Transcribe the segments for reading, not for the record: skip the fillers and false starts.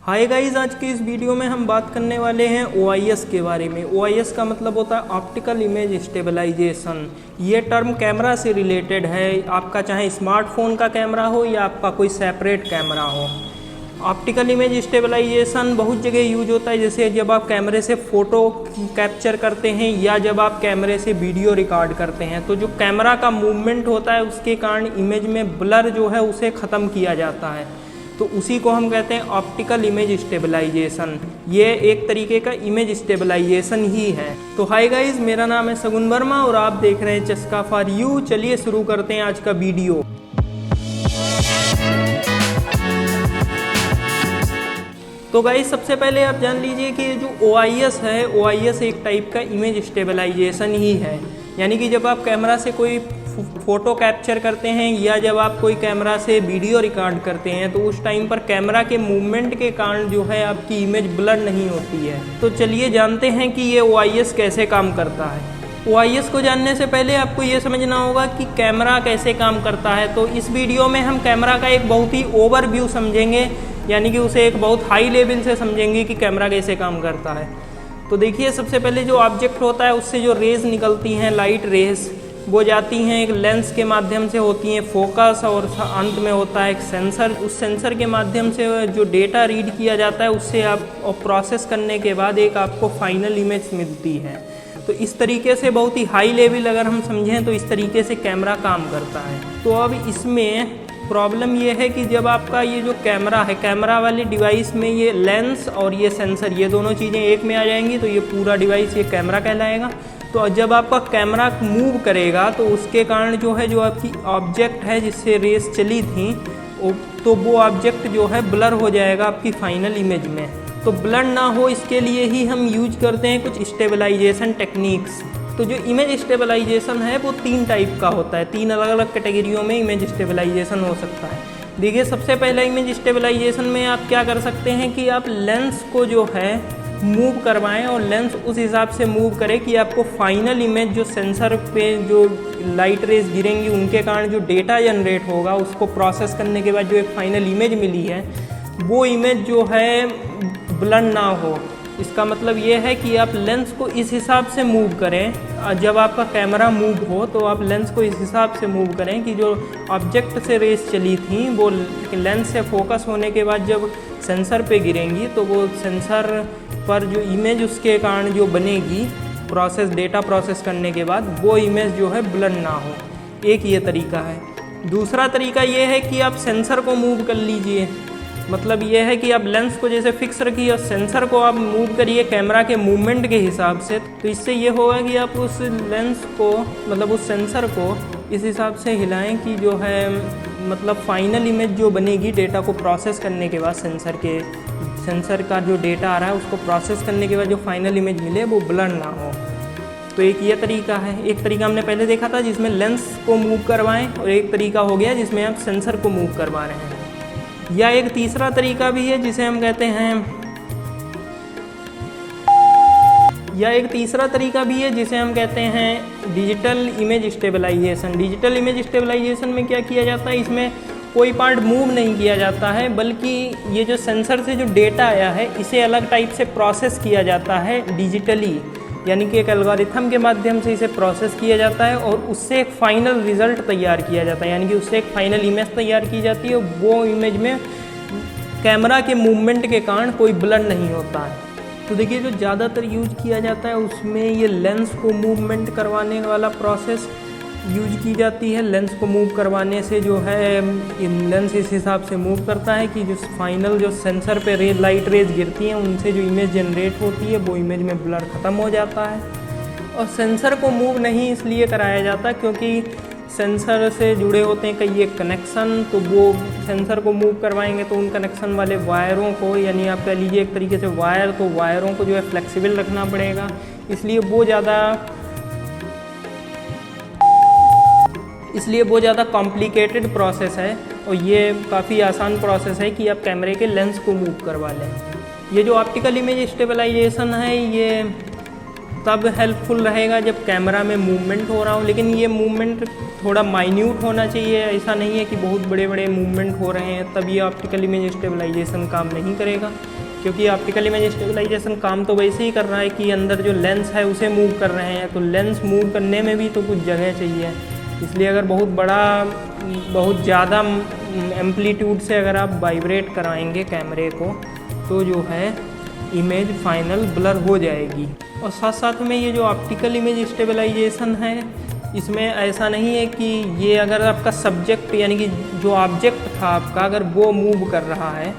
Hi guys, आज की इस वीडियो में हम बात करने वाले हैं OIS के बारे में। OIS का मतलब होता है ऑप्टिकल इमेज स्टेबलाइजेशन। ये टर्म कैमरा से रिलेटेड है। आपका चाहे स्मार्टफोन का कैमरा हो या आपका कोई सेपरेट कैमरा हो। ऑप्टिकल इमेज स्टेबलाइजेशन बहुत जगह यूज होता है, जैसे जब आप कैमरे से फ़ोटो कैप्चर करते हैं या जब आप कैमरे से वीडियो रिकॉर्ड करते हैं, तो जो कैमरा का मूवमेंट होता है उसके कारण इमेज में ब्लर जो है उसे ख़त्म किया जाता है। तो उसी को हम कहते हैं ऑप्टिकल इमेज स्टेबलाइजेशन। ये एक तरीके का इमेज स्टेबलाइजेशन ही है। तो हाय गाइस, मेरा नाम है सगुन वर्मा और आप देख रहे हैं चस्का फॉर यू। चलिए शुरू करते हैं आज का वीडियो। तो गाइस, सबसे पहले आप जान लीजिए कि जो OIS है, OIS एक टाइप का इमेज स्टेबलाइजेशन ही है। यानी कि जब आप कैमरा से कोई फ़ोटो कैप्चर करते हैं या जब आप कोई कैमरा से वीडियो रिकॉर्ड करते हैं, तो उस टाइम पर कैमरा के मूवमेंट के कारण जो है आपकी इमेज ब्लर नहीं होती है। तो चलिए जानते हैं कि ये OIS कैसे काम करता है। OIS को जानने से पहले आपको ये समझना होगा कि कैमरा कैसे काम करता है। तो इस वीडियो में हम कैमरा का एक बहुत ही ओवरव्यू समझेंगे, यानी कि उसे एक बहुत हाई लेवल से समझेंगे कि कैमरा कैसे काम करता है। तो देखिए, सबसे पहले जो ऑब्जेक्ट होता है उससे जो रेज़ निकलती हैं, लाइट रेज़, वो जाती हैं एक लेंस के माध्यम से होती हैं फोकस, और अंत में होता है एक सेंसर। उस सेंसर के माध्यम से जो डेटा रीड किया जाता है उससे आप प्रोसेस करने के बाद एक आपको फाइनल इमेज मिलती है। तो इस तरीके से बहुत ही हाई लेवल अगर हम समझें तो इस तरीके से कैमरा काम करता है। तो अब इसमें प्रॉब्लम ये है कि जब आपका ये जो कैमरा है, कैमरा वाले डिवाइस में ये लेंस और ये सेंसर, ये दोनों चीज़ें एक में आ जाएंगी तो ये पूरा डिवाइस ये कैमरा कहलाएगा। तो जब आपका कैमरा मूव करेगा तो उसके कारण जो है, जो आपकी ऑब्जेक्ट है जिससे रेस चली थी, तो वो ऑब्जेक्ट जो है ब्लर हो जाएगा आपकी फाइनल इमेज में। तो ब्लर ना हो इसके लिए ही हम यूज करते हैं कुछ स्टेबलाइजेशन टेक्निक्स। तो जो इमेज स्टेबलाइजेशन है वो 3 टाइप का होता है। 3 अलग अलग कैटेगरियों में इमेज स्टेबलाइजेशन हो सकता है। देखिए, सबसे पहला इमेज स्टेबलाइजेशन में आप क्या कर सकते हैं कि आप लेंस को जो है मूव करवाएं और लेंस उस हिसाब से मूव करे कि आपको फाइनल इमेज जो सेंसर पे जो लाइट रेज गिरेंगी उनके कारण जो डेटा जनरेट होगा उसको प्रोसेस करने के बाद जो एक फाइनल इमेज मिली है, वो इमेज जो है ब्लर ना हो। इसका मतलब ये है कि आप लेंस को इस हिसाब से मूव करें, जब आपका कैमरा मूव हो तो आप लेंस को इस हिसाब से मूव करें कि जो ऑब्जेक्ट से रेस चली थी वो लेंस से फोकस होने के बाद जब सेंसर पे गिरेंगी तो वो सेंसर पर जो इमेज उसके कारण जो बनेगी डेटा प्रोसेस करने के बाद, वो इमेज जो है ब्लर ना हो। एक ये तरीका है। दूसरा तरीका ये है कि आप सेंसर को मूव कर लीजिए। मतलब ये है कि आप लेंस को जैसे फिक्स रखिए और सेंसर को आप मूव करिए कैमरा के मूवमेंट के हिसाब से। तो इससे ये होगा कि आप उस लेंस को, मतलब उस सेंसर को इस हिसाब से हिलाएं कि जो है, मतलब फाइनल इमेज जो बनेगी डेटा को प्रोसेस करने के बाद, सेंसर का जो डेटा आ रहा है उसको प्रोसेस करने के बाद जो फाइनल इमेज मिले वो ब्लर ना हो। तो एक ये तरीका है। एक तरीका हमने पहले देखा था जिसमें लेंस को मूव करवाएं, और एक तरीका हो गया जिसमें आप सेंसर को मूव करवा रहे हैं। या एक तीसरा तरीका भी है जिसे हम कहते हैं digital image stabilisation. Digital image stabilisation में क्या किया जाता है, इसमें कोई पार्ट मूव नहीं किया जाता है, बल्कि ये जो सेंसर से जो डेटा आया है इसे अलग टाइप से प्रोसेस किया जाता है डिजिटली। यानी कि एक एल्गोरिथम के माध्यम से इसे प्रोसेस किया जाता है और उससे एक फाइनल रिजल्ट तैयार किया जाता है। यानी कि उससे एक फाइनल इमेज तैयार की जाती है। वो इमेज में कैमरा के मूवमेंट के कारण कोई ब्लर नहीं होता है। तो देखिए, जो ज़्यादातर यूज किया जाता है उसमें ये लेंस को मूवमेंट करवाने वाला प्रोसेस यूज की जाती है। लेंस को मूव करवाने से जो है लेंस इस हिसाब से मूव करता है कि जो फाइनल जो सेंसर पे लाइट रेज गिरती हैं उनसे जो इमेज जनरेट होती है वो इमेज में ब्लर ख़त्म हो जाता है। और सेंसर को मूव नहीं इसलिए कराया जाता क्योंकि सेंसर से जुड़े होते हैं कई एक कनेक्शन, तो वो सेंसर को मूव करवाएंगे तो उन कनेक्शन वाले वायरों को, यानी आप कह लीजिए एक तरीके से वायर, तो वायरों को जो है फ्लेक्सिबल रखना पड़ेगा। इसलिए वो ज़्यादा कॉम्प्लिकेटेड प्रोसेस है और ये काफ़ी आसान प्रोसेस है कि आप कैमरे के लेंस को मूव करवा लें। ये जो ऑप्टिकल इमेज स्टेबलाइजेशन है ये तब हेल्पफुल रहेगा जब कैमरा में मूवमेंट हो रहा हो, लेकिन ये मूवमेंट थोड़ा माइन्यूट होना चाहिए। ऐसा नहीं है कि बहुत बड़े बड़े मूवमेंट हो रहे हैं तब ये ऑप्टिकल इमेज स्टेबलाइजेशन काम नहीं करेगा, क्योंकि ऑप्टिकल इमेज स्टेबलाइजेशन काम तो वैसे ही कर रहा है कि अंदर जो लेंस है उसे मूव कर रहे हैं, तो लेंस मूव करने में भी तो कुछ जगह चाहिए। इसलिए अगर बहुत ज़्यादा एम्पलीट्यूड से अगर आप वाइब्रेट कराएंगे कैमरे को तो जो है इमेज फाइनल ब्लर हो जाएगी। और साथ साथ में ये जो ऑप्टिकल इमेज स्टेबलाइजेशन है इसमें ऐसा नहीं है कि ये अगर आपका सब्जेक्ट यानी कि जो ऑब्जेक्ट था आपका अगर वो मूव कर रहा है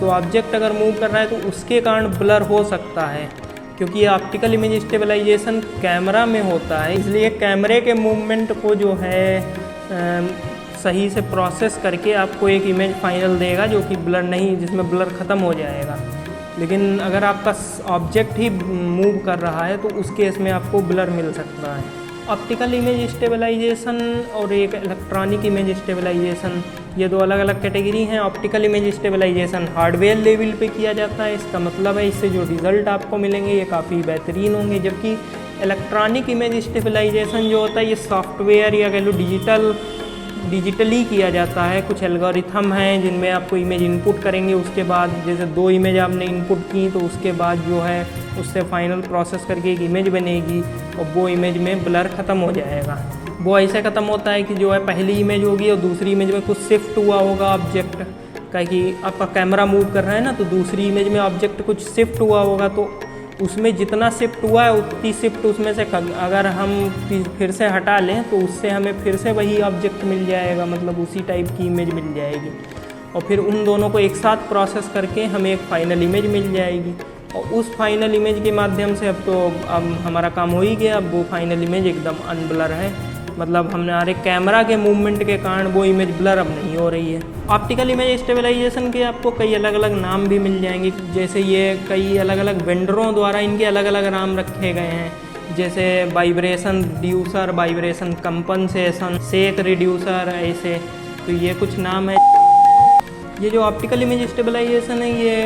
तो ऑब्जेक्ट अगर मूव कर रहा है तो उसके कारण ब्लर हो सकता है, क्योंकि ये ऑप्टिकल इमेज स्टेबलाइजेशन कैमरा में होता है। इसलिए कैमरे के मूवमेंट को जो है सही से प्रोसेस करके आपको एक इमेज फाइनल देगा जो कि ब्लर नहीं, जिसमें ब्लर ख़त्म हो जाएगा। लेकिन अगर आपका ऑब्जेक्ट ही मूव कर रहा है तो उस केस में आपको ब्लर मिल सकता है। ऑप्टिकल इमेज स्टेबलाइजेशन और एक इलेक्ट्रॉनिक इमेज स्टेबलाइजेशन, ये दो अलग अलग कैटेगरी हैं। Optical image stabilisation hardware level पे किया जाता है, इसका मतलब है इससे जो रिज़ल्ट आपको मिलेंगे ये काफ़ी बेहतरीन होंगे। जबकि इलेक्ट्रॉनिक इमेज स्टेबलाइजेशन जो होता है ये सॉफ्टवेयर या कह लो डिजिटली किया जाता है। कुछ एल्गोरिथम हैं जिनमें आपको इमेज इनपुट करेंगे, उसके बाद जैसे 2 इमेज आपने इनपुट की तो उसके बाद जो है उससे फाइनल प्रोसेस करके एक इमेज बनेगी और वो इमेज में ब्लर ख़त्म हो जाएगा। वो ऐसे ख़त्म होता है कि जो है पहली इमेज होगी और दूसरी इमेज में कुछ शिफ्ट हुआ होगा ऑब्जेक्ट का, कि आपका कैमरा मूव कर रहा है ना, तो दूसरी इमेज में ऑब्जेक्ट कुछ शिफ्ट हुआ होगा तो उसमें जितना शिफ्ट हुआ है उतनी शिफ्ट उसमें से अगर हम फिर से हटा लें तो उससे हमें फिर से वही ऑब्जेक्ट मिल जाएगा, मतलब उसी टाइप की इमेज मिल जाएगी। और फिर उन दोनों को एक साथ प्रोसेस करके हमें एक फ़ाइनल इमेज मिल जाएगी। और उस फाइनल इमेज के माध्यम से अब हमारा काम हो ही गया। अब वो फाइनल इमेज एकदम अनब्लर है, मतलब हमारे कैमरा के मूवमेंट के कारण वो इमेज ब्लर अब नहीं हो रही है। ऑप्टिकल इमेज स्टेबलाइजेशन के आपको कई अलग अलग नाम भी मिल जाएंगे, जैसे ये कई अलग अलग वेंडरों द्वारा इनके अलग अलग नाम रखे गए हैं, जैसे vibration reducer, vibration compensation, shake reducer, ऐसे। तो ये कुछ नाम है। ये जो ऑप्टिकल इमेज स्टेबलाइजेशन है ये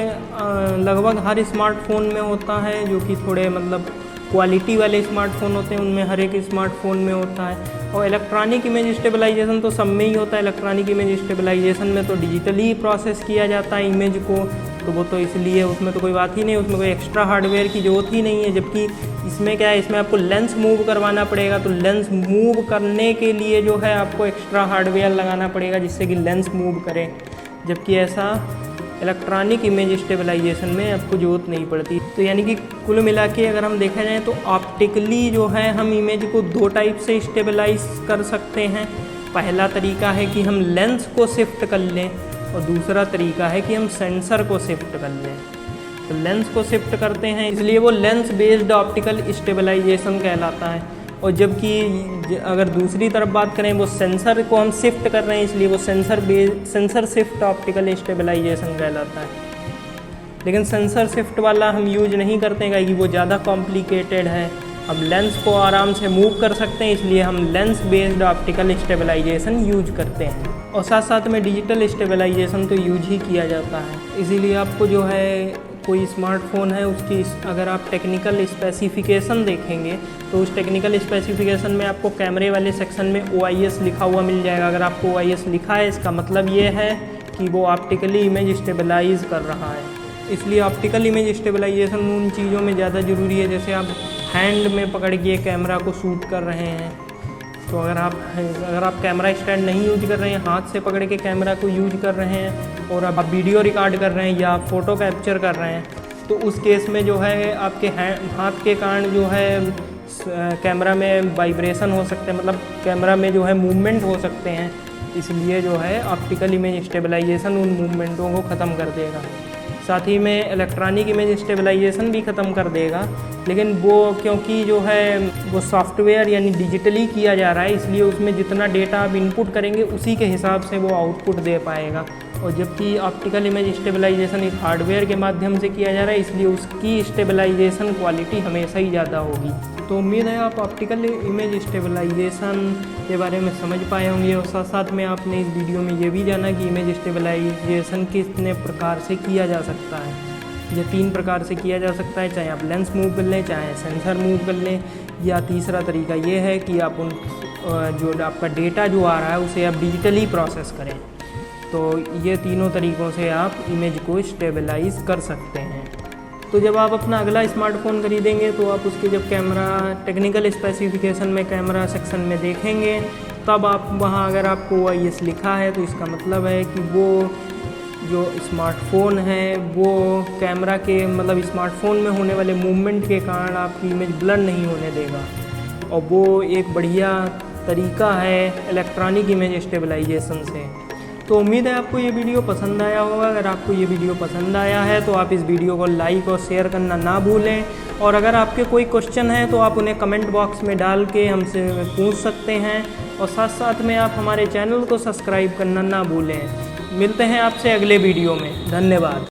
लगभग हर स्मार्टफोन में होता है, जो कि थोड़े मतलब क्वालिटी वाले स्मार्टफोन होते हैं उनमें हर एक स्मार्टफोन में होता है। और इलेक्ट्रॉनिक इमेज स्टेबलाइजेशन तो सब में ही होता है। इलेक्ट्रॉनिक इमेज स्टेबलाइजेशन में तो डिजिटली प्रोसेस किया जाता है इमेज को, तो वो तो इसलिए उसमें तो कोई बात ही नहीं, उसमें कोई एक्स्ट्रा हार्डवेयर की ज़रूरत ही नहीं है। जबकि इसमें क्या है, इसमें आपको लेंस मूव करवाना पड़ेगा, तो लेंस मूव करने के लिए जो है आपको एक्स्ट्रा हार्डवेयर लगाना पड़ेगा जिससे कि लेंस मूव करे, जबकि ऐसा इलेक्ट्रॉनिक इमेज स्टेबलाइजेशन में आपको ज़रूरत नहीं पड़ती। तो यानी कि कुल मिला के अगर हम देखा जाए तो ऑप्टिकली जो है हम इमेज को 2 टाइप से स्टेबलाइज कर सकते हैं। पहला तरीका है कि हम लेंस को शिफ्ट कर लें और दूसरा तरीका है कि हम सेंसर को शिफ्ट कर लें। तो लेंस को शिफ्ट करते हैं इसलिए वो लेंस बेस्ड ऑप्टिकल स्टेबलाइजेशन कहलाता है, और जबकि अगर दूसरी तरफ बात करें वो सेंसर को हम शिफ्ट कर रहे हैं इसलिए वो सेंसर शिफ्ट ऑप्टिकल स्टेबलाइजेशन कहलाता है। लेकिन सेंसर शिफ्ट वाला हम यूज नहीं करते हैं क्योंकि वो ज़्यादा कॉम्प्लिकेटेड है। अब लेंस को आराम से मूव कर सकते हैं इसलिए हम lens based optical stabilisation use करते हैं। और साथ साथ में डिजिटल स्टेबलाइजेशन तो यूज ही किया जाता है। इसीलिए आपको जो है कोई स्मार्टफ़ोन है उसकी अगर आप टेक्निकल स्पेसिफिकेशन देखेंगे तो उस टेक्निकल स्पेसिफिकेशन में आपको कैमरे वाले सेक्शन में OIS लिखा हुआ मिल जाएगा। अगर आपको OIS लिखा है इसका मतलब ये है कि वो ऑप्टिकली इमेज स्टेबलाइज कर रहा है। इसलिए ऑप्टिकल इमेज स्टेबलाइजेशन उन चीज़ों में ज़्यादा ज़रूरी है, जैसे आप हैंड में पकड़ के कैमरा को शूट कर रहे हैं, तो अगर आप कैमरा स्टैंड नहीं यूज कर रहे हैं, हाथ से पकड़ के कैमरा को यूज कर रहे हैं और आप वीडियो रिकॉर्ड कर रहे हैं या फ़ोटो कैप्चर कर रहे हैं, तो उस केस में जो है आपके हाथ के कारण जो है कैमरा में वाइब्रेशन हो सकते हैं, मतलब कैमरा में जो है मूवमेंट हो सकते हैं। इसलिए जो है ऑप्टिकल इमेज स्टेबलाइजेशन उन मूवमेंटों को ख़त्म कर देगा। साथ ही में इलेक्ट्रॉनिक इमेज स्टेबलाइजेशन भी ख़त्म कर देगा, लेकिन वो क्योंकि जो है वो सॉफ्टवेयर यानी डिजिटली किया जा रहा है इसलिए उसमें जितना डेटा आप इनपुट करेंगे उसी के हिसाब से वो आउटपुट दे पाएगा। और जबकि ऑप्टिकल इमेज स्टेबलाइजेशन एक हार्डवेयर के माध्यम से किया जा रहा है इसलिए उसकी स्टेबलाइजेशन क्वालिटी हमेशा ही ज़्यादा होगी। तो उम्मीद है आप ऑप्टिकल इमेज स्टेबलाइजेशन के बारे में समझ पाए होंगे और साथ साथ में आपने इस वीडियो में ये भी जाना कि इमेज स्टेबलाइजेशन कितने प्रकार से किया जा सकता है। ये 3 प्रकार से किया जा सकता है, चाहे आप लेंस मूव कर लें, चाहे सेंसर मूव कर लें, या तीसरा तरीका ये है कि आप उन जो आपका डेटा जो आ रहा है उसे आप डिजिटली प्रोसेस करें। तो ये तीनों तरीक़ों से आप इमेज को स्टेबलाइज़ कर सकते हैं। तो जब आप अपना अगला स्मार्टफ़ोन खरीदेंगे तो आप उसके जब कैमरा टेक्निकल स्पेसिफिकेशन में कैमरा सेक्शन में देखेंगे, तब आप वहाँ अगर आपको OIS लिखा है तो इसका मतलब है कि वो जो स्मार्टफ़ोन है वो कैमरा के मतलब स्मार्टफ़ोन में होने वाले मूवमेंट के कारण आपकी इमेज ब्लर नहीं होने देगा, और वो एक बढ़िया तरीका है इलेक्ट्रॉनिक इमेज स्टेबलाइजेशन से। तो उम्मीद है आपको ये वीडियो पसंद आया होगा। अगर आपको ये वीडियो पसंद आया है तो आप इस वीडियो को लाइक और शेयर करना ना भूलें, और अगर आपके कोई क्वेश्चन है तो आप उन्हें कमेंट बॉक्स में डाल के हमसे पूछ सकते हैं, और साथ साथ में आप हमारे चैनल को सब्सक्राइब करना ना भूलें। मिलते हैं आपसे अगले वीडियो में। धन्यवाद।